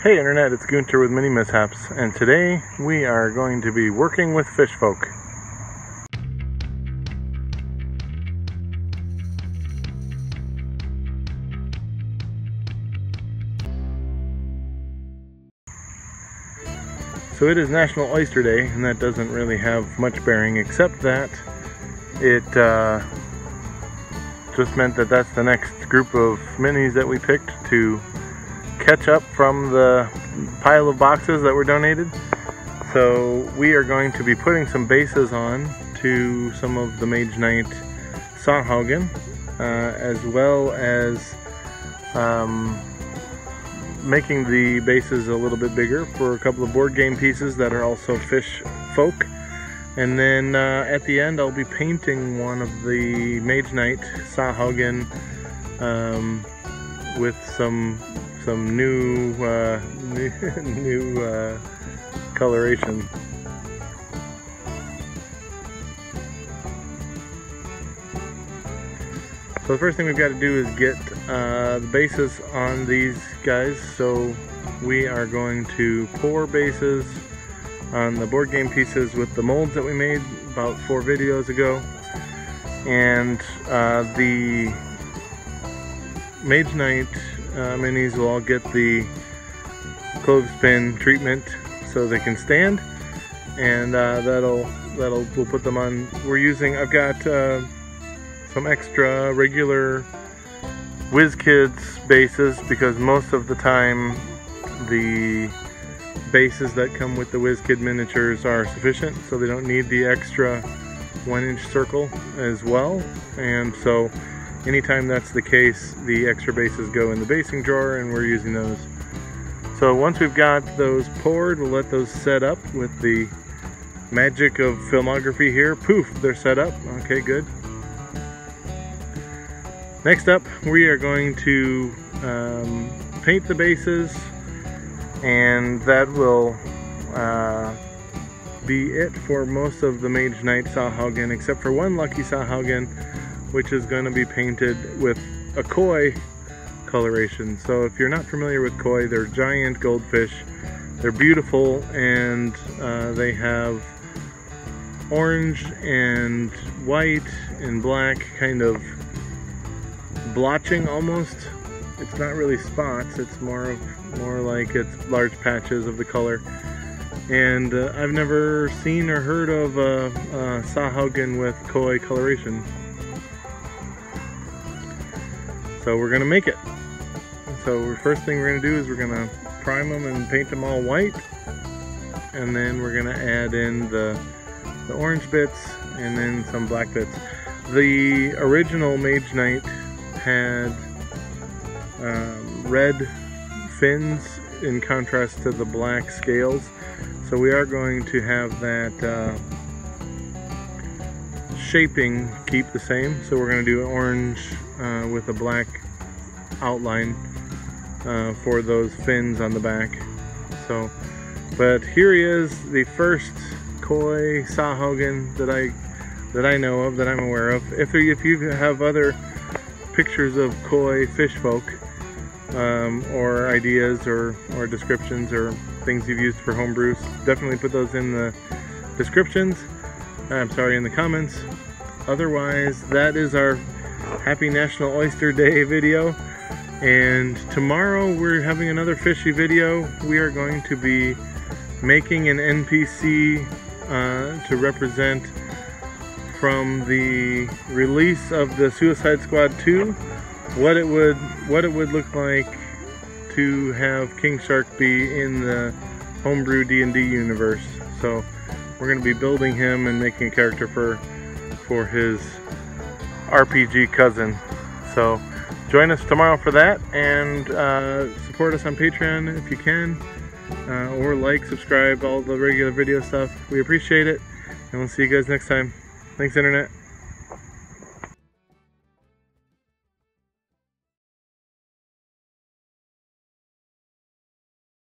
Hey Internet, it's Gunter with MiniMishaps, and today we are going to be working with fish folk. So it is National Oyster Day, and that doesn't really have much bearing except that it just meant that that's the next group of minis that we picked to catch up from the pile of boxes that were donated. So we are going to be putting some bases on to some of the Mage Knight Sauhagin, as well as making the bases a little bit bigger for a couple of board game pieces that are also fish folk. And then at the end I'll be painting one of the Mage Knight Sauhagin with some new coloration. So the first thing we've got to do is get the bases on these guys. So we are going to pour bases on the board game pieces with the molds that we made about 4 videos ago, and the Mage Knight minis will all get the clothespin treatment so they can stand, and we'll put them on. I've got some extra regular WizKids bases, because most of the time the bases that come with the WizKid miniatures are sufficient, so they don't need the extra 1-inch circle as well. And so anytime that's the case, the extra bases go in the basing drawer, and we're using those. So once we've got those poured, we'll let those set up with the magic of filmography here. Poof, they're set up. Okay, good. Next up, we are going to paint the bases, and that will be it for most of the Mage Knight Sauhagin, except for one lucky Sauhagin, which is going to be painted with a koi coloration. So if you're not familiar with koi, they're giant goldfish. They're beautiful, and they have orange and white and black kind of blotching almost. It's not really spots, it's more like it's large patches of the color. And I've never seen or heard of a Sauhagin with koi coloration. So we're gonna make it. So the first thing we're gonna do is we're gonna prime them and paint them all white, and then we're gonna add in the orange bits and then some black bits. The original Mage Knight had red fins in contrast to the black scales, so we are going to have that shaping keep the same. So we're going to do orange with a black outline for those fins on the back. So, but here he is, the first koi Sauhagin that I know of, that I'm aware of. If you have other pictures of koi fish folk, or ideas or descriptions or things you've used for homebrews, definitely put those in the descriptions. I'm sorry, in the comments. Otherwise, that is our Happy National Oyster Day video, and tomorrow we're having another fishy video. We are going to be making an NPC to represent from the release of the Suicide Squad 2, what it would look like to have King Shark be in the homebrew D&D universe. So we're going to be building him and making a character for his RPG cousin. So join us tomorrow for that, and support us on Patreon if you can, or like, subscribe, all the regular video stuff. We appreciate it, and we'll see you guys next time. Thanks, Internet.